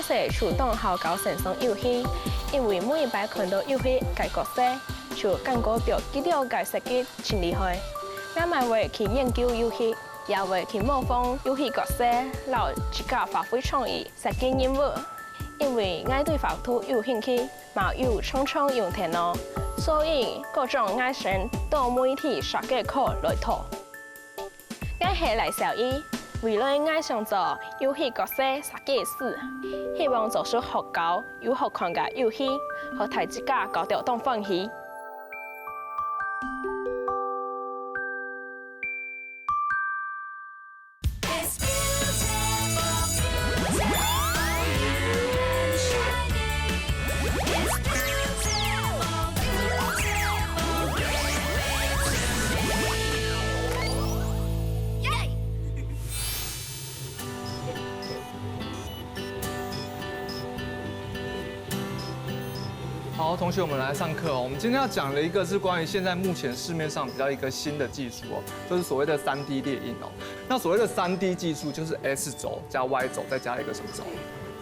总是主动好搞线上游戏，因为每一摆看到游戏嘅角色，就感觉到几条嘅设计真厉害。我咪會去研究遊戲，也會去模仿遊戲角色，然後自家發揮創意設計任務。因為我對畫圖有興趣，嘛有常常用電腦，所以各種我想到媒體設計課來讀。我係黎小伊，未來我想做遊戲角色設計師，希望做出學教有好看嘅遊戲，和大家搞到當歡喜。好，同学，我们来上课哦。我们今天要讲的一个是关于现在目前市面上比较一个新的技术哦，就是所谓的3D 列印哦。那所谓的3D 技术就是 S 轴加 Y 轴再加一个什么轴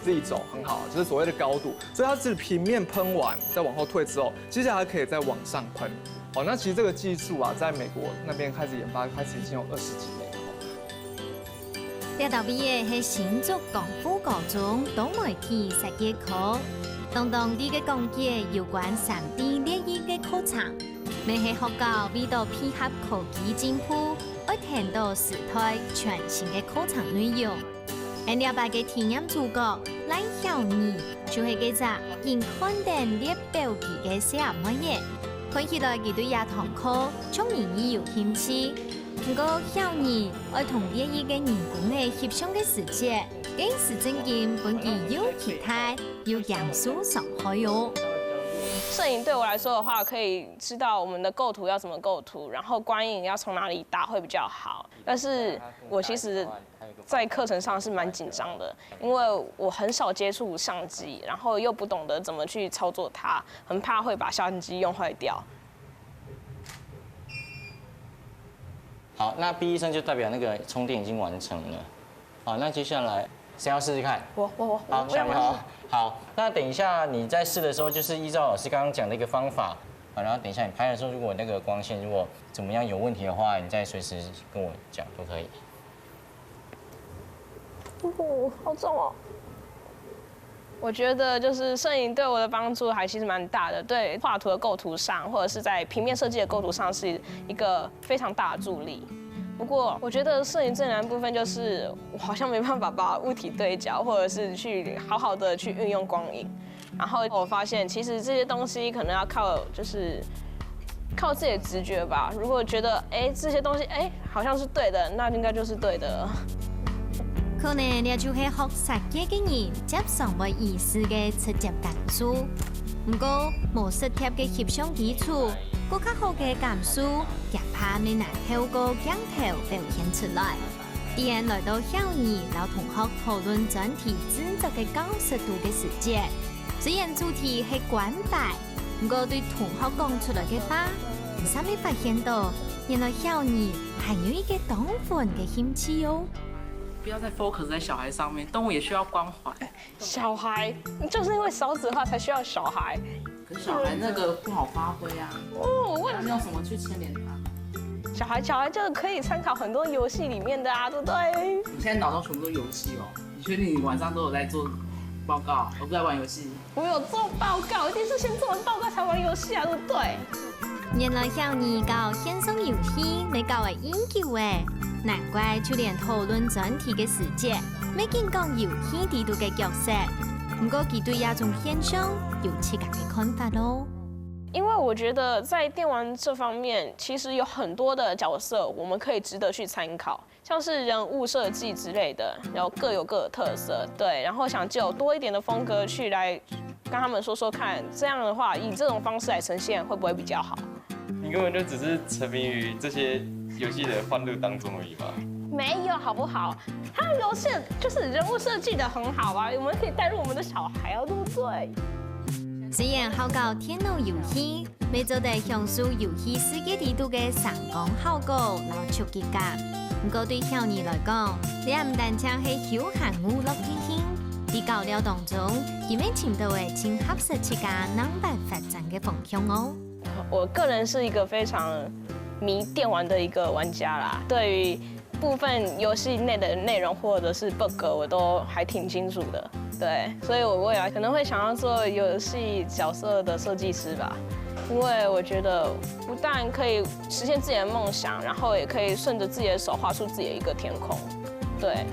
？Z 轴，很好，就是所谓的高度。所以它是平面喷完再往后退之后，接下来可以再往上喷。哦，那其实这个技术啊，在美国那边开始研发，开始已经有20几年了。呢度毕嘅係新竹功夫高中多媒體設計課。當地嘅講解有關3D 列印嘅課程，未係學校為到配合科技進步，而聽到時代全新嘅課程內容。而了解嘅體驗主角賴曉兒，就係記者因看電列表記嘅寫乜嘢，看起來佢對也堂課聰明而有興趣。不過曉兒愛同列印嘅人工嘅翕相嘅世界。幾時正經本地有其他有嚴肅上海喲。摄影对我来说的话，可以知道我们的构图要怎么构图，然后光影要从哪里打会比较好。但是我其实，在课程上是蛮紧张的，因为我很少接触相机，然后又不懂得怎么去操作它，很怕会把相机用坏掉。好，那 B 医生就代表那个充电已经完成了。好，那接下来。谁要试试看？我。好，小明好。好，那等一下你在试的时候，就是依照老师刚刚讲的一个方法，啊，然后等一下你拍的时候，如果那个光线如果怎么样有问题的话，你再随时跟我讲都可以。好重哦。我觉得就是摄影对我的帮助还其实蛮大的，对画图的构图上，或者是在平面设计的构图上，是一个非常大的助力。不过，我觉得摄影最难的部分就是我好像没办法把物体对焦，或者是去好好的去运用光影。然后我发现，其实这些东西可能要靠靠自己的直觉吧。如果觉得这些东西好像是对的，那应该就是对的。可能你就係學設計嘅人接上為意思嘅直接感受，不過冇實貼嘅翕相基礎。更加好嘅感受，也怕你難透過鏡頭表現出來。啲人來到校園，老同學討論專題製作嘅高濕度嘅時節，雖然主題係關閉，不過對同學講出來嘅話，你稍微發現到，原來校園還有一個動物嘅興趣哦。不要再 focus 在小孩上面，動物也需要關懷。小孩就是因為少子化才需要小孩。可是小孩那個不好發揮啊。你用什麼去牽連他？小孩就是可以參考很多遊戲裡面的啊，對不對？你現在腦中全部都遊戲哦，你確定你晚上都有在做報告，而不在玩遊戲？我有做報告，一定是先做完報告才玩遊戲啊，對不對？原來校園搞線上遊戲，你搞為研究誒，難怪就連討論專題嘅時節，未見講遊戲地圖嘅角色。不過佢對這種現象有自己嘅看法咯。因為我覺得在電玩這方面，其實有很多的角色我們可以值得去參考，像是人物設計之類的，然後各有各的特色，對，然後想就有多一點的風格去來跟他們說說看，這樣的話以這種方式來呈現會不會比較好？你根本就只是沉迷於這些遊戲的歡樂當中而已吧？沒有，好不好？它的遊戲就是人物設計得很好啊，我們可以帶入我們的小孩啊，對不對？雖然好搞電腦遊戲，未做得享受遊戲世界地圖嘅成功效果老出結果。不過對小兒來講，你唔單止係休閒娛樂嘅興，在搞料当中，佢们请到嘅正合适自家能办发展嘅方向哦。我个人是一个非常迷电玩的一个玩家啦，对于部分游戏内的内容或者是 bug 我都还挺清楚的，对，所以我未来可能会想要做游戏角色的设计师吧，因为我觉得不但可以实现自己的梦想，然后也可以顺着自己的手画出自己的一个天空，对。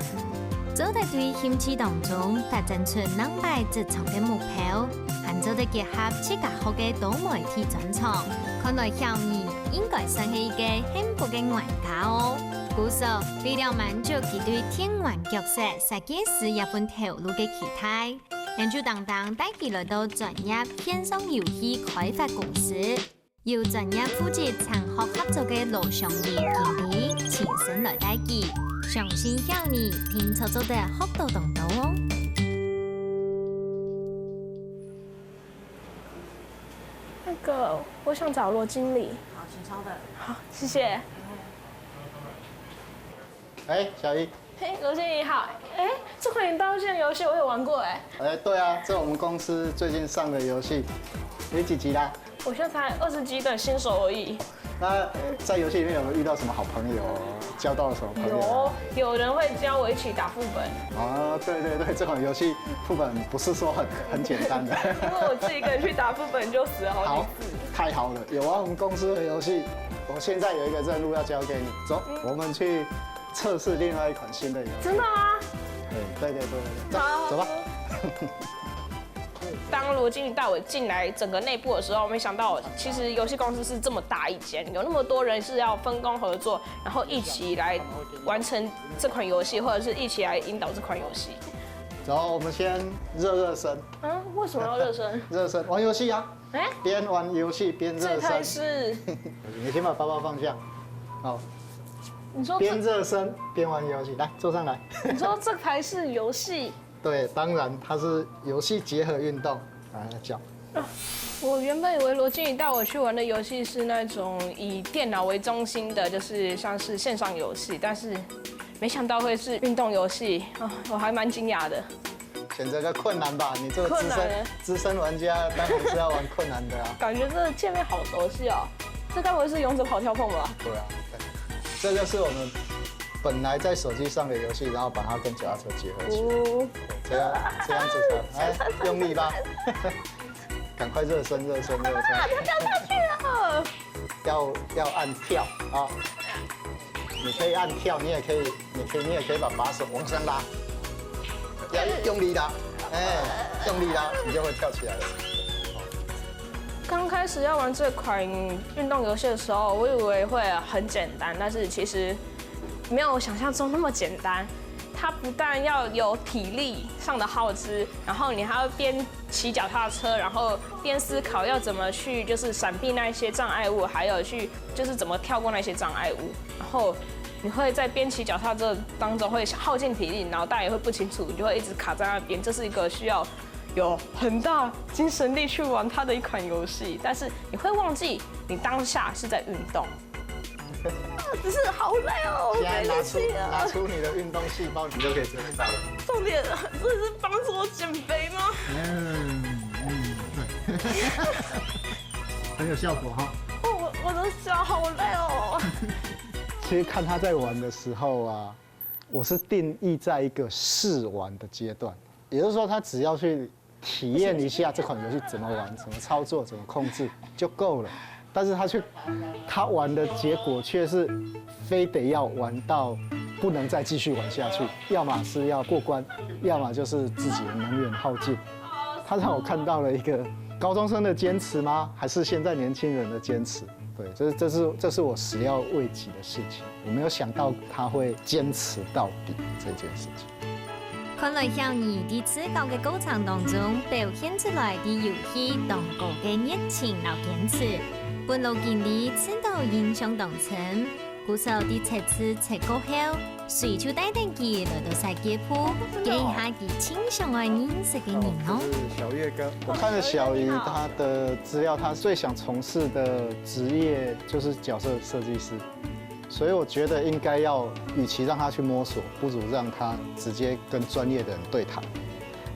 做在对兴趣当中发展出能摆职场嘅目标，还做得结合自家好嘅多媒体专长，看来小易应该算是一个幸福嘅玩家哦。故说为了满足佢对天玩角色设计师一份投入嘅期待，研究当带佢来到专业线上游戏开发公司，由专业负责产學合作嘅羅尚義經理親身來帶佢，相信小你拼湊做得學到動到哦。那个，我想找罗经理。好，请稍等。好，谢谢。哎，小一。嘿，罗经理好。哎，这款引刀剑游戏我有玩过哎。哎，对啊，这我们公司最近上的游戏，你几级啦？我现在才20级的新手而已。那在游戏里面有没有遇到什么好朋友？交到了什么朋友？有人会教我一起打副本。哦，对对对，这款游戏副本不是说很简单的。因为我自己一个人去打副本就死了好几次。太好了，有啊，我们公司的游戏，我现在有一个任务要交给你，走，我们去测试另外一款新的游戏。真的吗？对，走吧。当罗经理带我进来整个内部的时候，没想到其实游戏公司是这么大一间，有那么多人是要分工合作，然后一起来完成这款游戏，或者是一起来引导这款游戏。走，我们先热身。嗯，为什么要热身？热身玩游戏啊。哎，边玩游戏边热身。这才是。你先把包包放下。好。你说边热身边玩游戏，来坐上来。你说这才是游戏？对，当然它是游戏结合运动。来讲。我原本以为罗经理带我去玩的游戏是那种以电脑为中心的，就是像是线上游戏，但是没想到会是运动游戏啊，我还蛮惊讶的。选择个困难吧，你这个资深玩家当然是要玩困难的啊。感觉这个界面好熟悉哦，这该不会是勇者跑跳碰吧？对啊，这就是我们本来在手机上的游戏，然后把它跟脚踏车结合起来，这样子才哎用力吧，赶快热身。跳下去了，要按跳啊！你可以按跳，你也可以把把手往上拉，要用力拉，用力拉，你就会跳起来了。刚开始要玩这款运动游戏的时候，我以为会很简单，但是其实没有想象中那么简单。它不但要有体力上的耗资，然后你还要边骑脚踏车，然后边思考要怎么去就是闪避那些障碍物，还有去就是怎么跳过那些障碍物。然后你会在边骑脚踏车当中会耗尽体力，脑袋也会不清楚，你就会一直卡在那边。这是一个需要有很大精神力去玩它的一款游戏，但是你会忘记你当下是在运动。只是好累哦！现在拿出你的运动细胞，你就可以做得到了。重点，这是帮助我减肥吗？对，很有效果哈。我的脚好累哦。其实看他在玩的时候啊，我是定义在一个试玩的阶段，也就是说，他只要去体验一下这款游戏怎么玩、怎么操作、怎么控制就够了。但是他玩的结果却是非得要玩到不能再继续玩下去，要么是要过关，要么就是自己的能源耗尽。他让我看到了一个高中生的坚持吗？还是现在年轻人的坚持？对，这是我始料未及的事情，我没有想到他会坚持到底这件事情。看来小你在此教嘅过程当中，表现出来的游戏当中嘅熱情和堅持。本路經理知道印象當深，故手的測試測過後，隨就帶定佢來到世界鋪，記下佢親相愛認識嘅人哦。小月哥，我看了小姨她的資料，她最想從事的職業就是角色設計師，所以我覺得應該要，與其讓她去摸索，不如讓她直接跟專業的人對談。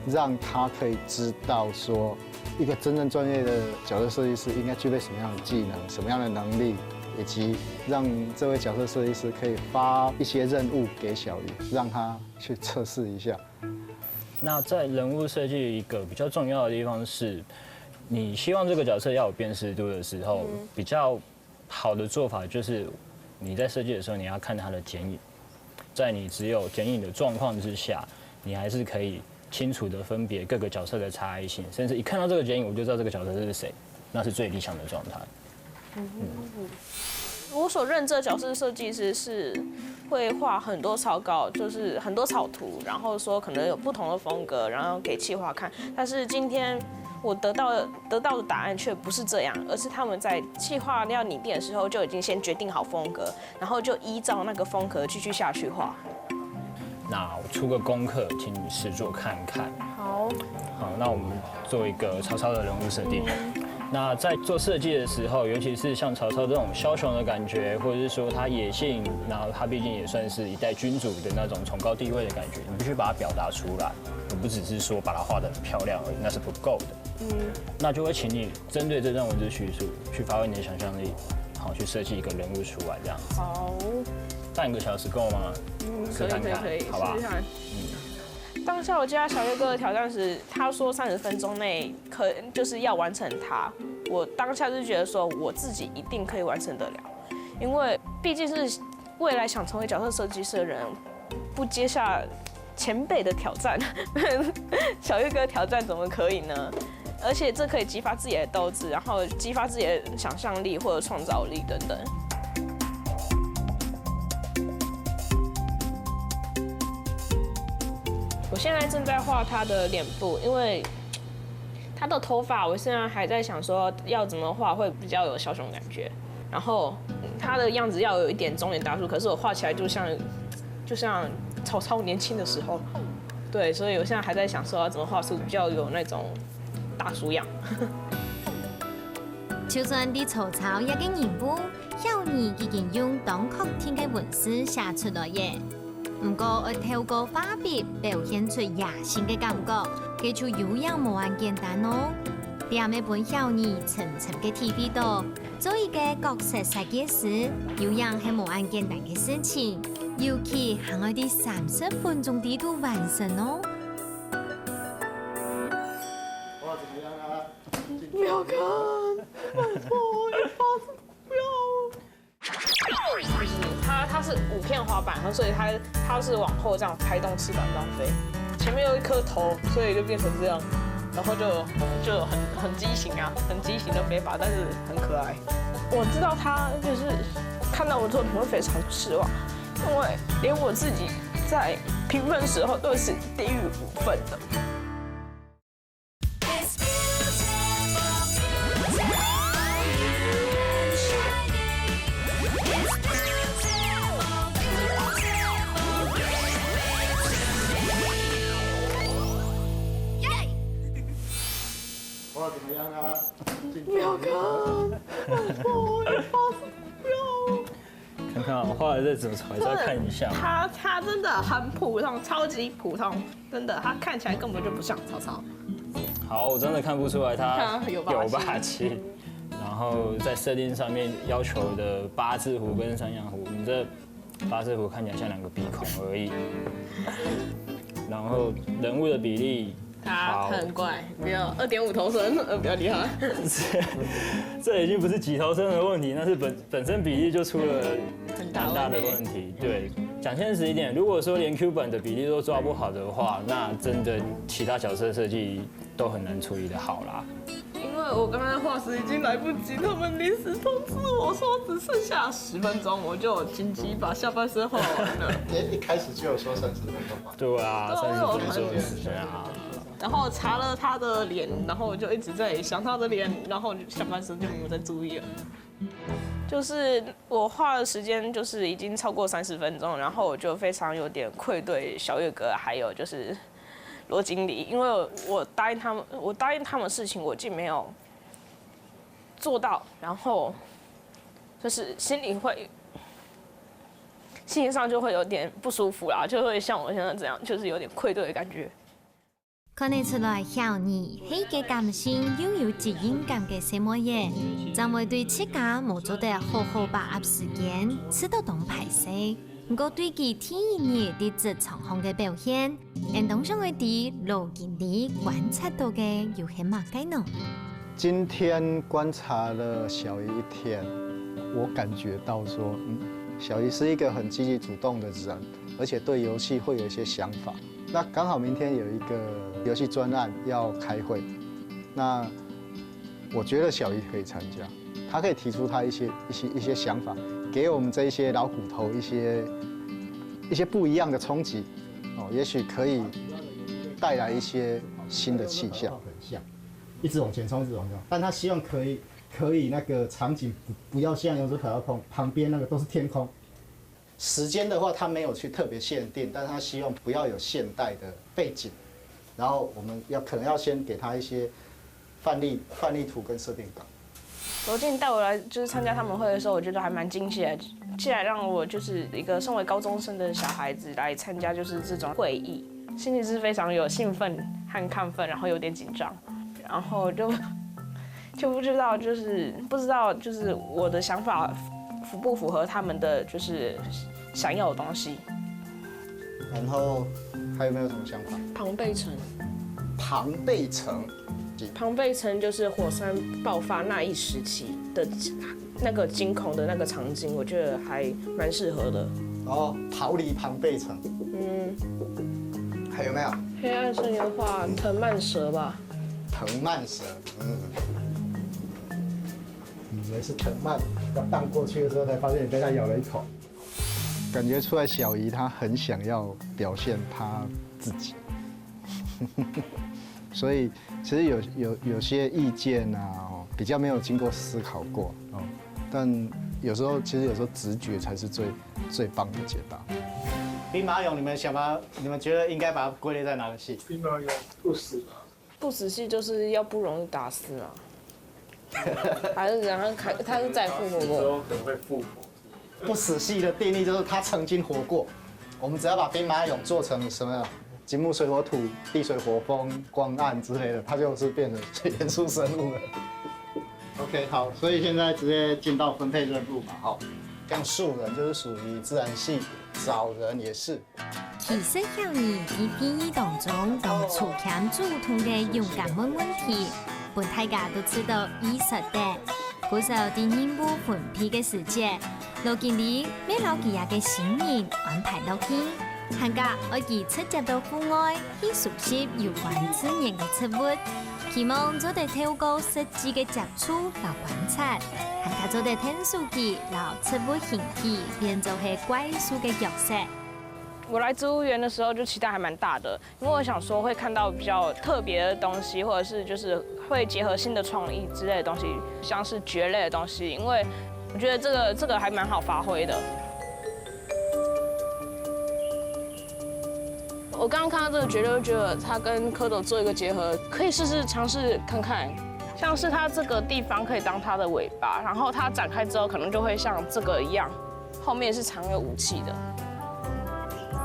让他可以知道说，一个真正专业的角色设计师应该具备什么样的技能、什么样的能力，以及让这位角色设计师可以发一些任务给小鱼，让他去测试一下。那在人物设计一个比较重要的地方是，你希望这个角色要有辨识度的时候，比较好的做法就是你在设计的时候，你要看它的剪影，在你只有剪影的状况之下，你还是可以清楚的分别各个角色的差异性，甚至一看到这个剪影，我就知道这个角色是谁，那是最理想的状态。我所认知的角色设计师是会画很多草稿，就是很多草图，然后说可能有不同的风格，然后给企划看。但是今天我得到的答案却不是这样，而是他们在企划要拟定的时候就已经先决定好风格，然后就依照那个风格继续下去画。那我出个功课，请你试做看看。好，那我们做一个曹操的人物设定。那在做设计的时候，尤其是像曹操这种枭雄的感觉，或者是说他野性，然后他毕竟也算是一代君主的那种崇高地位的感觉，你必须把它表达出来，而不只是说把它画得很漂亮而已，那是不够的。那就会请你针对这段文字叙述，去发挥你的想象力，好去设计一个人物出来，这样。好，半个小时够吗？可以，好吧。当下我接到小月哥的挑战时，他说30分钟内就是要完成它。我当下就觉得说我自己一定可以完成得了，因为毕竟是未来想成为角色设计师的人，不接下前辈的挑战，小月哥的挑战怎么可以呢？而且这可以激发自己的斗志，然后激发自己的想象力或者创造力等等。我现在正在画他的脸部，因为他的头发，我现在还在想说要怎么画会比较有枭雄感觉。然后他的样子要有一点中年大叔，可是我画起来就像曹操年轻的时候。对，所以我现在还在想说要怎么画出比较有那种大叔样。就算啲曹操一嘅人物，有你已經用當確天嘅文字寫出來嘅。不過，要透過畫筆表現出野性嘅感覺，記住有樣無咁簡單哦。點咩本有你層層嘅體會到，做一個角色設計師，有樣係無咁簡單嘅事情，尤其係我哋30分鐘啲都完成哦。哇，怎麼樣啊？不要看，拜托，不要。它是5片滑板，所以它是往后这样拍动翅膀这样飞，前面有一颗头，所以就变成这样，然后就很畸形啊，很畸形的飞法，但是很可爱。我知道他就是看到我作品会非常失望，因为连我自己在评分时候都是低于5分的。哇，怎麼樣啊？不要看，拜托，不要。看看我畫的這組還是要看一下。他真的很普通，超級普通，真的，他看起来根本就不像曹操。好，我真的看不出來他有霸氣。然後在設定上面要求的8字胡跟3樣胡，你這8字胡看起來像2個鼻孔而已。然後人物的比例。他很怪，没有2.5头身，比较厉害。这已经不是几头身的问题，那是本身比例就出了很大的问题。对，讲现实一点，如果说连 Q 本的比例都抓不好的话，那真的其他角色设计都很难处理得好啦。因为我刚刚画时已经来不及，他们临时通知我说只剩下10分钟，我就紧急把下半身画完了。一開始就有說30分鐘嘛？对啊，30分鐘的時間啊。然后查了他的脸，然后我就一直在想他的脸，然后下半身就没有再注意了。就是我画的时间就是已经超过30分钟，然后我就非常有点愧对小月哥，还有就是罗经理，因为我答应他们的事情，我竟没有做到，然后就是心情上就会有点不舒服啦，就会像我现在这样，就是有点愧对的感觉。看得出来，小兒係個感性又有責任感嘅小魔爺，就會對自家冇做得好好把握時間，吃到當排泄。不過對佢天然嘅職場上嘅表現，人當上會對路經理觀察到嘅有係乜嘅呢？今天觀察了小姨一天，我感覺到說，小姨是一個很積極主動的人，而且對遊戲會有一些想法。那剛好明天有一個遊戲專案要開會，那我覺得小姨可以參加，她可以提出她一些想法，給我們這一些老骨頭一些不一樣的衝擊，也許可以帶來一些新的氣象。很像，一直往前衝，一直往前衝，但她希望可以那個場景不要像勇者跑空旁邊那個都是天空。時間的話，他沒有去特別限定，但他希望不要有現代的背景，然後我們可能要先給他一些範例圖跟設定稿。罗靜帶我來就是參加他們會的時候，我覺得還蠻驚喜的，竟然讓我就是一個身為高中生的小孩子來參加就是這種會議，心裡是非常有興奮和亢奮，然後有點緊張，然後就不知道就是我的想法符不符合他們的就是想要的東西。然後還有沒有什麼想法？龐貝城。龐貝城就是火山爆發那一時期的那個驚恐的那個場景，我覺得還蠻適合的。哦，逃離龐貝城。還有沒有？黑暗森林的話，藤蔓蛇吧。藤蔓蛇，以為是藤蔓，要盪過去的時候才發現你被它咬了一口。感覺出來小姨她很想要表現她自己，所以其實有些意見啊，比較沒有經過思考過，但有時候直覺才是最棒的解答。兵馬俑，你們覺得應該把它歸類在哪個系？兵馬俑不死吧？不死系就是要不容易打死啊。還是然後他是再復活過？之後可能會復活。不死系的定義就是他曾經活過。我們只要把兵馬俑做成什麼金木水火土、地水火風、光暗之類的，它就是變成元素生物了。OK， 好，所以現在直接進到分配任務嘛，好。像樹人就是屬於自然系，找人也是。其實小兒喺編譯當中同粗淺主通嘅勇敢問問題，本大家都知道意識的。嗰時候啲任務分配嘅時節，羅經理咩老幾日嘅新人安排落去，寒假我哋出入到戶外去熟悉有關自然嘅植物，希望做得透過實際嘅接觸來觀察，寒假做得聽書記來植物興起，變做係怪獸嘅角色。我來植物園的時候就期待還蠻大的，因為我想說會看到比較特別的東西，或者是就是會結合新的創意之類的東西，像是蕨類的東西，因為我覺得這個還蠻好發揮的。我剛剛看到這個蕨類，就覺得它跟蝌蚪做一個結合，可以嘗試看看。像是它這個地方可以當它的尾巴，然後它展開之後，可能就會像這個一樣，後面是藏有武器的。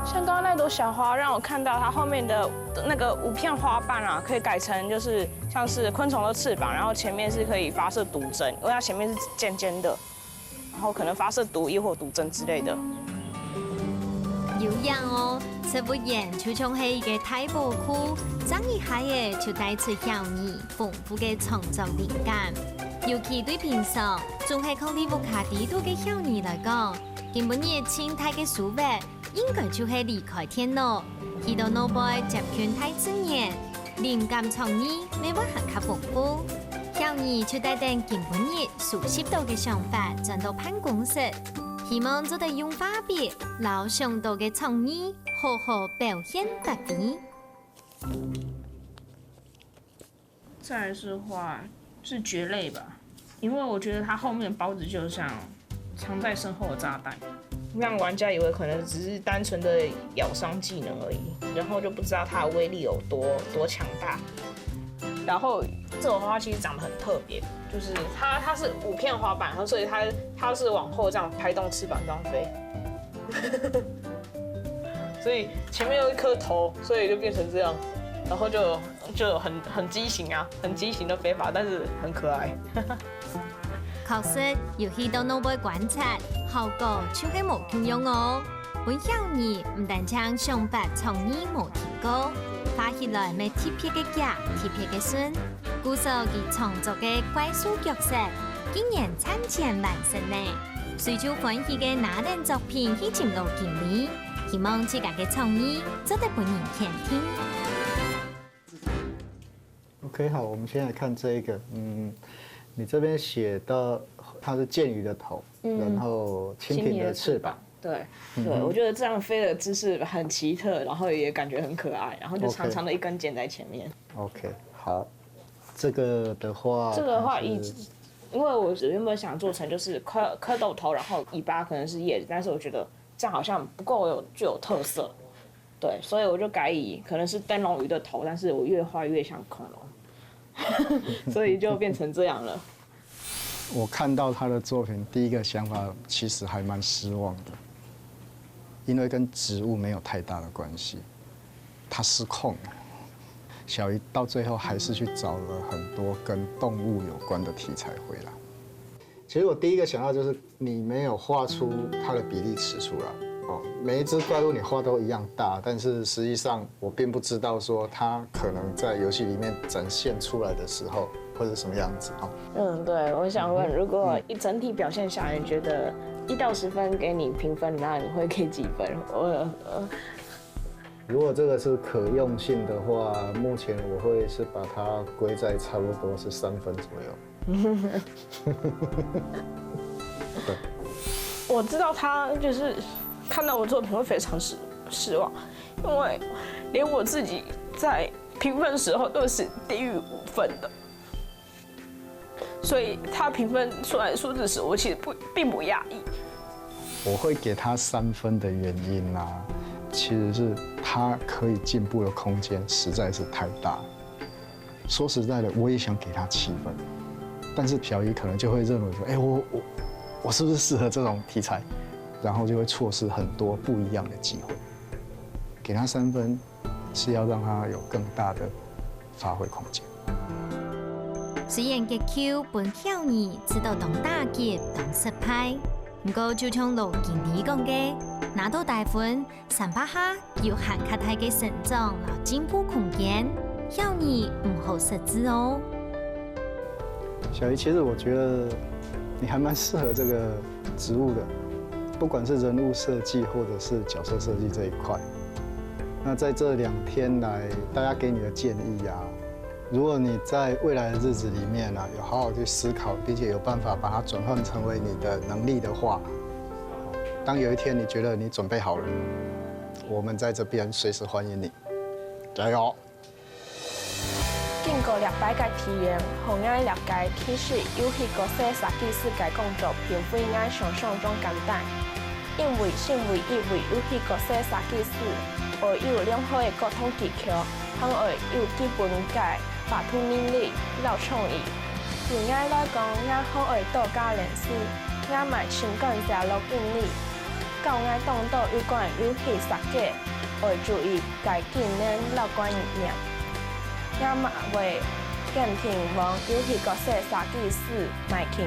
像剛剛那朵小花，讓我看到它後面的那個5片花瓣啊，可以改成就是像是昆蟲的翅膀，然後前面是可以發射毒針，因為它前面是尖尖的，然後可能發射毒液或毒針之類的。有樣哦，植物園就像係一個大寶庫，爭一下嘅就帶出小兒豐富嘅創作靈感。尤其對平常仲係靠呢幅卡地圖嘅小兒來講，根本熱情態嘅書物。應該就係離開天路，去到腦袋接近大自然，靈感創意未必很較豐富。小兒就帶定根本日熟悉到嘅想法轉到辦公室，希望做得用畫筆撈上到嘅創意，好好表現發揮。再來是話是蕨類吧，因為我覺得它後面包子就像藏在身後的炸彈。讓玩家以為可能只是單純的咬傷技能而已，然後就不知道它的威力有多強大。然後這種花其實長得很特別，就是它是5片花瓣，然後所以它是往後這樣拍動翅膀這樣飛，所以前面有一顆頭，所以就變成這樣。然后就很畸形啊，很畸形的飞法，但是很可爱。确实，游戏都努力观察，效果就是无穷用哦。本校儿唔但将上白创意无提高，发起来咩特别嘅夹、特别嘅孙，故所佢创作嘅怪兽角色，竟然参前完成呢。随就欢喜嘅拿人作品去进入经理，希望自家嘅创意做得本人肯听。OK， 好，我们先来看这一个，你这边写到它是剑鱼的头，然后蜻蜓的翅膀。对，我觉得这样飞的姿势很奇特，然后也感觉很可爱，然后就长长的一根剪在前面。OK， 好，这个的话，因为我原本想做成就是蝌蚪头，然后尾巴可能是叶子，但是我觉得这样好像不够具有特色，对，所以我就改以可能是灯笼鱼的头，但是我越画越像恐龙，所以就变成这样了。我看到他的作品，第一个想法其实还蛮失望的，因为跟植物没有太大的关系，他失控了。小鱼到最后还是去找了很多跟动物有关的题材回来。其实我第一个想到就是你没有画出它的比例尺出来哦，每一只怪物你画都一样大，但是实际上我并不知道说它可能在游戏里面展现出来的时候会是什么样子哦。对，我想问，如果一整体表现下来，你觉得1到10分给你评分，那你会给几分？如果这个是可用性的话，目前我会是把它归在差不多是3分左右。对，我知道他就是看到我作品会非常失望，因为连我自己在评分时候都是低于5分的，所以他评分出来的数字时，我其实并不讶异。我会给他3分的原因啊，其实是他可以进步的空间实在是太大。说实在的，我也想给他7分，但是小鱼可能就会认为说，哎，我是不是适合这种题材，然后就会错失很多不一样的机会。给他3分，是要让他有更大的发挥空间。虽然结構本校兒知道當打擊、當失敗，不過就像盧經理講嘅，拿到大分，3把下有很較大嘅成長和進步空間，校兒唔好失志哦。小魚，其實我覺得你還蠻適合這個職務的，不管是人物設計或者是角色設計這一塊。那在這2天來，大家給你的建議啊，如果你在未來的日子裡面啊，有好好去思考，並且有辦法把它轉換成為你的能力的話，當有一天你覺得你準備好了，我們在這邊隨時歡迎你，加油！經過2擺嘅體驗，讓我了解其實遊戲角色設計師嘅工作並非我想象中簡單，因為身為一位遊戲角色設計師，我有良好嘅溝通技巧，還有基本嘅畫圖能力、有創意。對我來講，我好會多加練習，我嘛情感加入經歷，教我當到有關遊戲設計，會注意該技能樂觀一點。我嘛會堅定往遊戲角色設計師邁進。